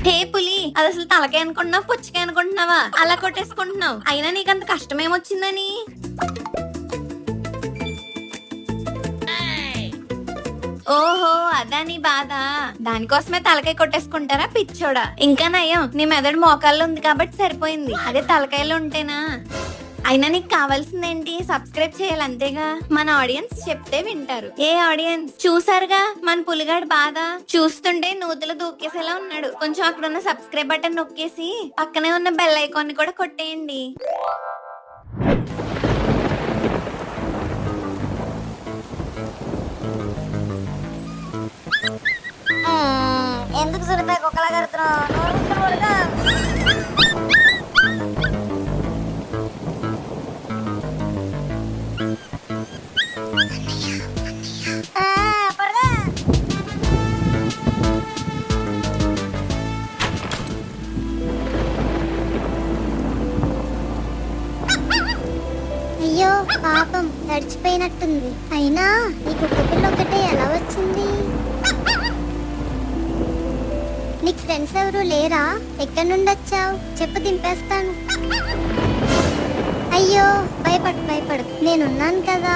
హే పులి, అది అసలు తలకాయ అనుకుంటున్నావు పుచ్చకాయ అనుకుంటున్నావా? అలా కొట్టేసుకుంటున్నావు. అయినా నీకంత కష్టం ఏమొచ్చిందని? ఓహో, అదా నీ బాధ. దానికోసమే తలకాయ కొట్టేసుకుంటారా పిచ్చోడా? ఇంకా నయం, నీ మెదడు మోకాల్లో ఉంది కాబట్టి సరిపోయింది. అదే తలకాయలో ఉంటేనా? అయినా నీకు కావాల్సిందేంటి? సబ్స్క్రైబ్ చేయాలి అంతేగా. మన ఆడియన్స్ చెప్తే వింటారు. ఏ ఆడియన్స్ చూసారుగా మన పులిగాడు బాధ. చూస్తుంటే నూతులు దూకేసేలా ఉన్నాడు. కొంచెం అక్కడ ఉన్న సబ్స్క్రైబ్ బటన్ నొక్కేసి పక్కనే ఉన్న బెల్ ఐకాన్ కూడా కొట్టేయండి. ఎందుకు సురిపై కుక్కలా కడుతున్నావు? అయ్యో పాపం, తడిచిపోయినట్టుంది. అయినా ఈ కుక్క పిల్ల ఒకటే ఎలా వచ్చింది? నీకు ఫ్రెండ్స్ ఎవరు లేరా? ఎక్కడి నుండి వచ్చావు? చెప్పు, దింపేస్తాను. అయ్యో భయపడు, నేనున్నాను కదా.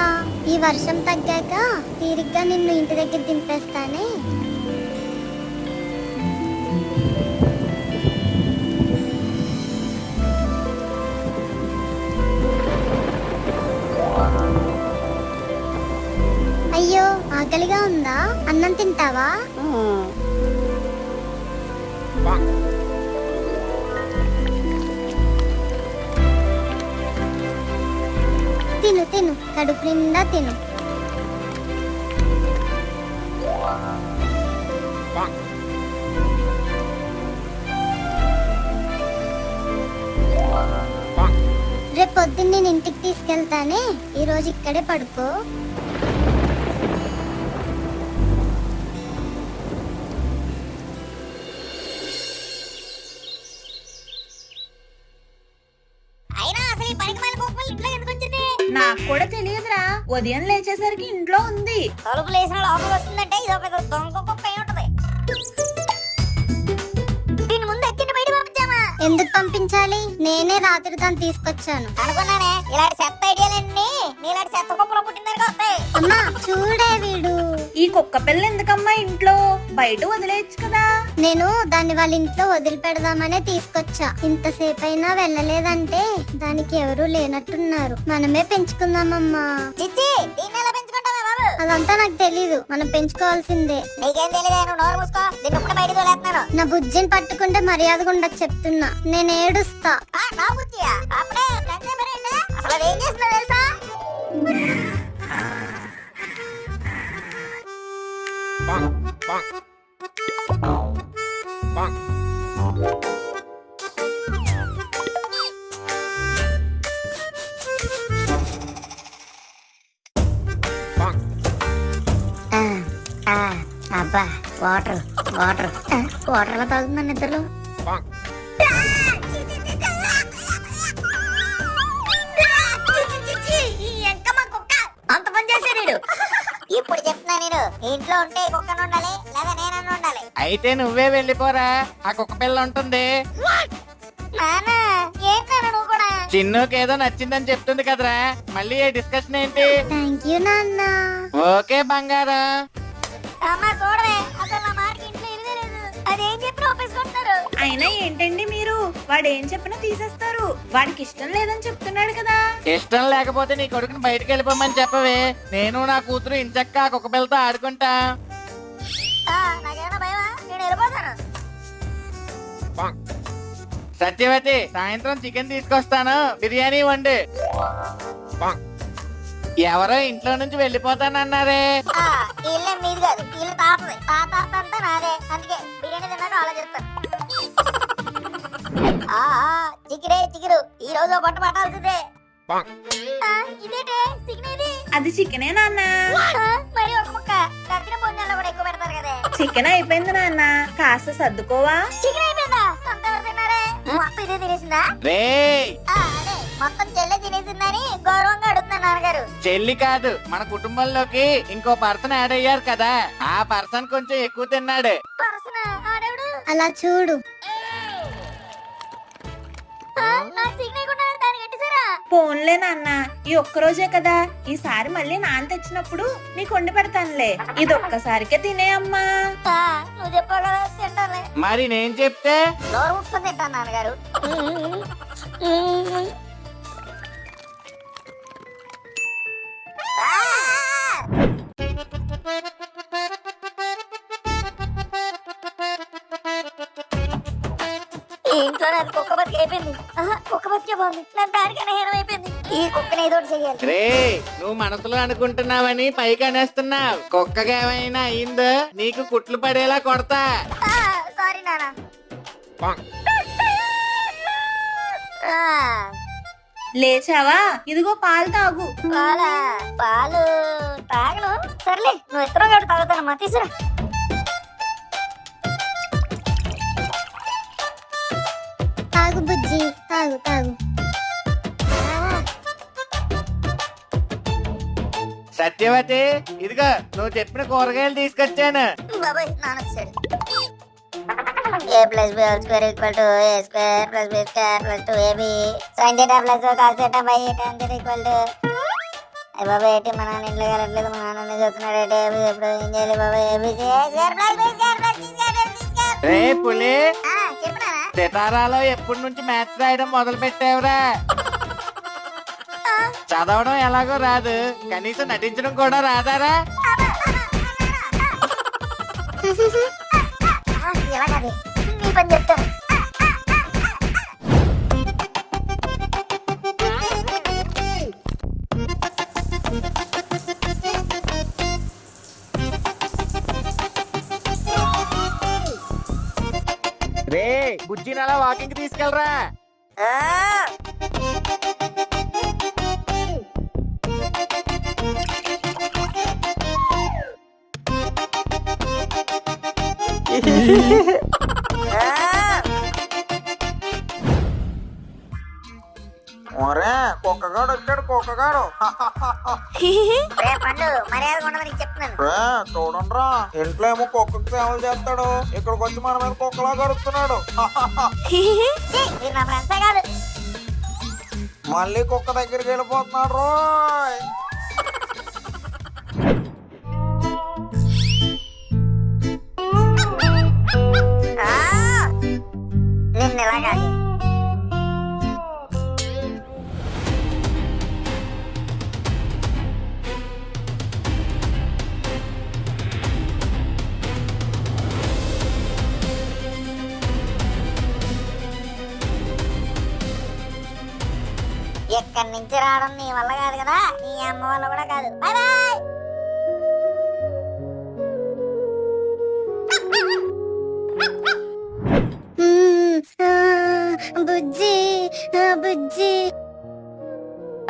ఈ వర్షం తగ్గాక తీరిగ్గా నిన్ను ఇంటి దగ్గర దింపేస్తానే. అయ్యో ఆకలిగా ఉందా? అన్నం తింటావా? తిను, కడుపు నిండా తిను. రేపు పొద్దున్న నేను ఇంటికి తీసుకెళ్తానే. ఈరోజు ఇక్కడే పడుకో. నాకు కూడా తెలియదురా. ఉదయం లేచేసరికి ఇంట్లో ఉంది. తలుపు లేసిన లోపల వస్తుందంటే ఇదో పెద్ద దొంగ కుక్క అయి ఉంటది. దీని ముందు ఎక్కిండి బయట పంపించామా? ఎందుకు పంపించాలి? నేనే రాత్రి దాన్ని తీసుకొచ్చాను. అనుకున్నానే ఇలాంటి చెత్త ఐడియాలన్నీ నీలాంటి చెత్త కుక్కలో పుట్టిందరికి వస్తాయి. అమ్మా చూడే వీడు. ఈ కుక్క పిల్ల ఎందుకమ్మా ఇంట్లో? బయట వదిలేయచ్చు కదా. నేను దాన్ని వాళ్ళ ఇంట్లో వదిలిపెడదామనే తీసుకొచ్చా. ఇంతసేపు అయినా వెళ్ళలేదంటే దానికి ఎవరూ లేనట్టున్నారు. మనమే పెంచుకుందామమ్మా. అదంతా నాకు తెలీదు. మనం పెంచుకోవాల్సిందే. నీకేం తెలియదు, నోరు మూసుకో. నా బుజ్జిని పట్టుకుంటే మర్యాదగా ఉండదు చెప్తున్నా. నేను ఏడుస్తా. అబ్బా వాటర్ ఎలా తాగుతుందా నిద్రలో? అంత పని చేశాడు. ఇప్పుడు చెప్తున్నా నేను, ఇంట్లో ఉంటే కుక్కను ఉండాలి లేదా నేనన్నా ఉండాలి. అయితే నువ్వే వెళ్ళిపోరా, ఆ కుక్క పిల్ల ఉంటుంది. నువ్వు కూడా చిన్నుకి ఏదో నచ్చిందని చెప్తుంది కదరా, మళ్ళీ ఏ డిస్కషన్ ఏంటి? థ్యాంక్ యూ నాన్న. ఓకే బంగారా. అమ్మా చూడవే, అసలు నా మాటకి ఇంట్లో ఇరవలేదు. అదేం చెప్పి ఒప్పేసుకుంటారు. అయినా ఏంటండి మీరు? వాడు ఏం చెప్పినా తీసేస్తారు. వాడికి ఇష్టం లేదని చెప్తున్నాడు కదా. ఇష్టం లేకపోతే నీ కొడుకుని బయటకు వెళ్ళిపోమని చెప్పవే. నేను నా కూతురు ఇంచక్క ఆ కుక్క పిల్లతో ఆడుకుంటా. నాకేమైనా భయమా? నేను వెళ్ళిపోతాను. సత్యవతి, సాయంత్రం చికెన్ తీసుకొస్తాను, బిర్యానీ వండు. ఎవరో ఇంట్లో నుంచి వెళ్ళిపోతానన్నారే. ఇల్లు మీది కాదు, ఇల్లు తాతది. తాత అంతా నాదే. అందుకే బిర్యానీ తిన్నాక అలా చెప్తాను. చికెరు ఈ రోజు పట్టు పట్టాల్సిందే. ఇదేంటే చికెన్? ఇది అది చికెనే నాన్న. మరి ఒక ముక్క కత్తిన పొందాలో కూడా ఎక్కువ పెడతారు కదా. చికెన్ అయిపోయింది నాన్న, కాస్త సర్దుకోవా. చికెన్ అయిపోయిందా? అంత ఎవరు తిన్నారే? మొత్తం ఇదే తినేసిందా? రే అదే మొత్తం చెల్లె తినేసిందని గౌరవంగా అడుగుతున్నా నాన్నగారు. చెల్లి కాదు, మన కుటుంబంలోకి ఇంకో పర్సన్ యాడ్ అయ్యారు కదా, ఆ పర్సన్ కొంచెం ఎక్కువ తిన్నాడు. అలా చూడు. నాకు సిగ్నేయకుండా దాన్ని కట్టేసారా? పోన్లే నాన్న, ఈ ఒక్కరోజే కదా, ఈసారి మళ్ళీ నాన్న తెచ్చినప్పుడు నీకు వండి పెడతానులే. ఇది ఒక్కసారికే తినే అమ్మా. నువ్వు చెప్పావు కదా తింటానులే. మరి నేను చెప్తే నోరు ముట్టుకొని తింటాను నాన్నగారు. ఈ ఇంట్లో నాకు కుక్క బతికి అయిపోయింది. కుక్క బతికే బాగుంది. నాకు దానికన్నా హీనం అయిపోయింది. ఈ కుక్కని ఏదో ఒకటి చెయ్యాలి. రే నువ్వు మనసులో అనుకుంటున్నావని పైకి అనేస్తున్నావు. కుక్కగా ఏమైనా అయిందో నీకు కుట్లు పడేలా కొడతా. సారీ నాన్న. లేచావా? ఇదిగో పాలు తాగు. పాలు తాగను. సర్లే నువ్వు ఇద్దరు కాబట్టి తాగుతానమ్మా. తీసురా. తాగు బుజ్జి, తాగు తాగు. సత్యవతి ఇదిగో నువ్వు చెప్పిన కూరగాయలు తీసుకొచ్చాను. బాబాయ్ నాన్న వచ్చాడు. A plus B whole square equal to A square plus B square plus 2AB sin theta plus cos theta by tan theta equal to. అయ్య బాబాయ్ ఏంటి మా నాన్న ఇంట్లో కలట్లేదు, మా నాన్న చూస్తున్నాడు ఏంటి? ఎప్పుడు ఏం చేయాలి బాబాయ్? ABC A square plus B square plus C square plus D square. రే పులి, చెప్పినారా? సితారాలో ఎప్పటి నుంచి మ్యాథ్స్ రాయడం మొదలు పెట్టావురా? చదవడం ఎలాగో రాదు, కనీసం నటించడం కూడా రాదారా? ఎలాగది నీ పని చెప్తాను. రే బుజ్జిని అలా వాకింగ్ తీసుకెళ్ళరా. ఒరే కుక్కగాడు వచ్చాడు, కుక్కగాడు. పండు మర్యాద ఉండదని చెప్తున్నాను. చూడండిరా, ఇంట్లో ఏమో కుక్కకు సేవలు చేస్తాడు, ఇక్కడికి వచ్చి మన మీద కుక్కలా గడుపుతున్నాడు. మీరు నా ఫ్రెండ్సే కాదు. మళ్ళీ కుక్క దగ్గరికి వెళ్ళిపోతున్నాడు రోయ్. నిన్ను ఎలాగాది? ఎక్కడి నుంచి రావడం నీ వల్ల కాదు కదా, నీ అమ్మ వల్ల కూడా కాదు. Bye bye. బుజ్జి బుజ్జి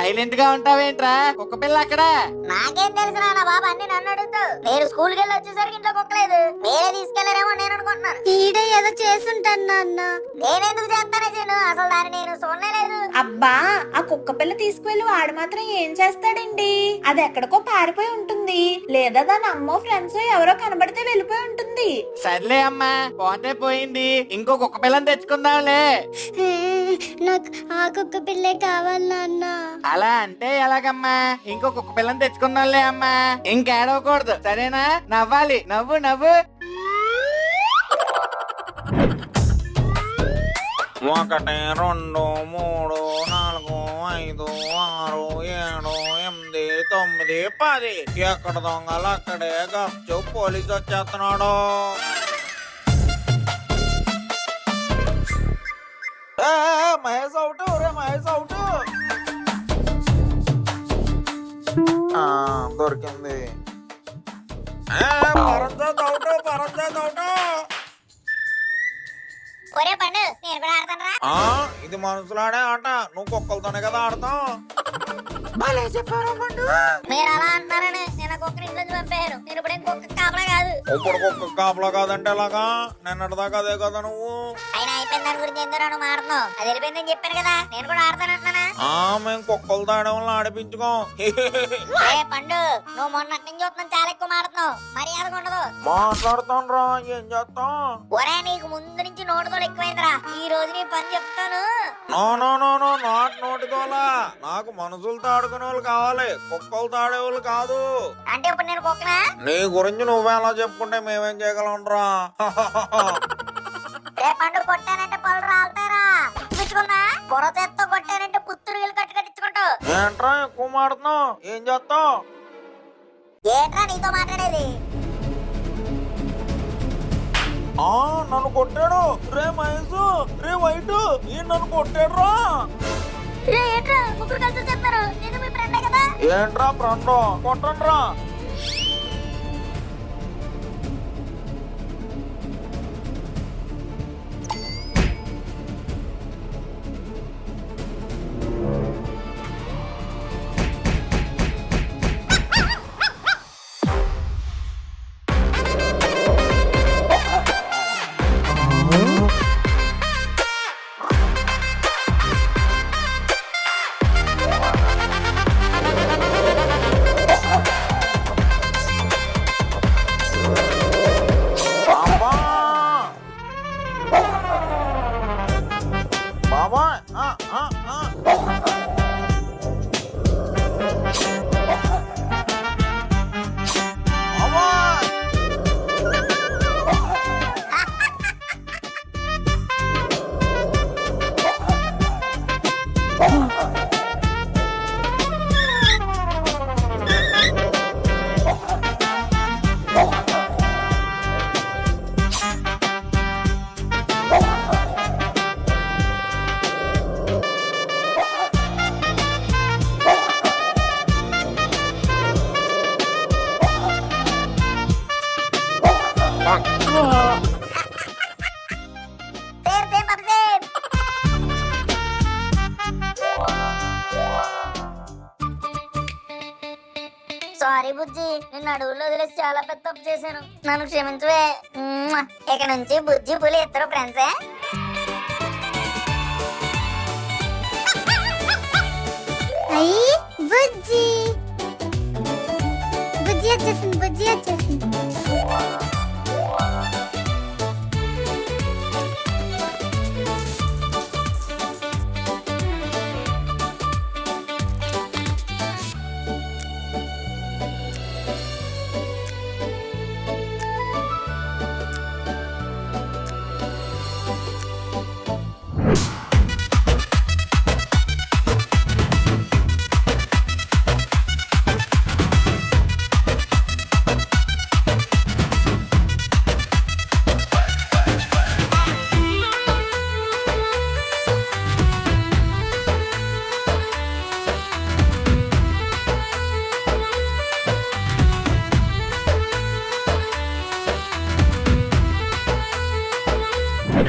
సైలెంట్ గా ఉంటావేంట్రా? కుక్క పిల్ల అక్కడ. నాకేం తెలుసు నా బాబా, అన్ని నన్ను అడుగుతావు. నేను స్కూల్ కి వెళ్ళి వచ్చేసరికి ఇంట్లో కుక్కలేదు. మీరే తీసుకెళ్లారేమో నేను అనుకుంటున్నాను. ఈడే ఏదో చేసుంటాను నాన్న. నేనెందుకు చేస్తానే చేయను, అసలు దాన్ని నేను చూడలేదు. అబ్బా, ఆ కుక్క పిల్ల తీసుకువెళ్ళి వాడు మాత్రం ఏం చేస్తాడండి? అది ఎక్కడికో పారిపోయి ఉంటుంది, లేదా దాని అమ్మో ఫ్రెండ్స్ ఎవరో కనబడితే వెళ్ళిపోయి ఉంటుంది. సర్లే అమ్మా, పోతే పోయింది, ఇంకో కుక్క పిల్లని తెచ్చుకుందాంలే. నాకు ఆ కుక్క పిల్లే కావాలి నాన్న. అలా అంటే ఎలాగమ్మా? ఇంకో కుక్క పిల్లని తెచ్చుకుందాంలే అమ్మా. ఇంకేడవకూడదు సరేనా? నవ్వాలి, నవ్వు నవ్వు. 1 2 3 4 5 6 7 8 9 10. ఎక్కడ దొంగలు అక్కడే గప్చు పోలీసు వచ్చేస్తున్నాడు. మహేష్ అవుట్, రే మహేష్ అవుట్. దొరికింది. పరంజాత్ అవుట్, పరంజాత్ అవుట్. ఒరే పండు, నేను కూడా ఆడతానరా? ఇది మనుషులాడే ఆట, నువ్వు కుక్కలతోనే కదా ఆడతావు. మీరు అలా అంటున్నారని నేను కుక్కని ఇంట్లో పంపాను. నేను ఇప్పుడు కుక్క కాపలా కాదు. ఇప్పుడు కుక్క కాపలా కాదంటే ఎలాగా? నిన్నటిదాకా అదే కదా నువ్వు. అయినా అయిపోయిన దాని గురించి ఎందుకు నన్ను మారుతున్నావు? అది వెళ్ళిపోయిందని చెప్పాను కదా, నేను కూడా ఆడతానంటున్నానా? మేము కుక్కలు తాడే వాళ్ళని ఆడిపించుకోం. ఏ పండు, నువ్వు మొన్న నుంచి చూస్తున్నాను చాలా ఎక్కువ మారుతున్నావు. మర్యాద ఉండదు. మాట్లాడుతాను రా, ఏం చేస్తాం? ఒరే నీకు ముందు నుంచి నోటుదోలు ఎక్కువైందిరా. ఈ రోజు నీ పని చెప్తాను. No no no no not నోటితోలా. నాకు మనుషులతో ఆడుకునే వాళ్ళు కావాలి, కుక్కలు తాడే వాళ్ళు కాదు. అంటే ఇప్పుడు నేను కుక్కనా? నీ గురించి నువ్వే అలా చెప్పుకుంటే మేమేం చేయగలం రా? రే పండు, కొట్టానంటే పళ్ళు రాలుతారా? పుచ్చుకున్నా పొరతెత్తో కొట్టానంటే పుత్తురు కట్టుకట్టించుకుంటావు. ఏంట్రా ఎక్కువ మాడుతున్నావు? ఏం చేస్తావు? ఏంట్రా నీతో మాట్లాడేది? నన్ను కొట్టాడు రే మహేష్, రే వైట్, ఈ నన్ను కొట్టాడు రా. రే ఏంట్రా ముగ్గురు కలిసి చెప్తారు? నేను మీ ఫ్రెండే కదా. ఏంట్రా ఫ్రెండ్, కొట్టండి రా. బాబాయ్ సారీ బుజ్జి, నిన్ను అడవుల్లో వదిలేసి చాలా పెద్ద తప్పు చేశాను. నన్ను క్షమించవే. ఇక నుంచి బుజ్జి పులి ఇద్దరు ఫ్రెండ్సే. అయ్యి బుజ్జి బుజ్జి వచ్చేసింది, బుజ్జి వచ్చేసింది.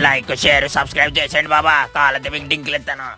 లైక్ షేర్ సబ్స్క్రైబ్ చేసేయండి బాబా. కాళ్ళతో మీకు డింకులు ఇస్తాను.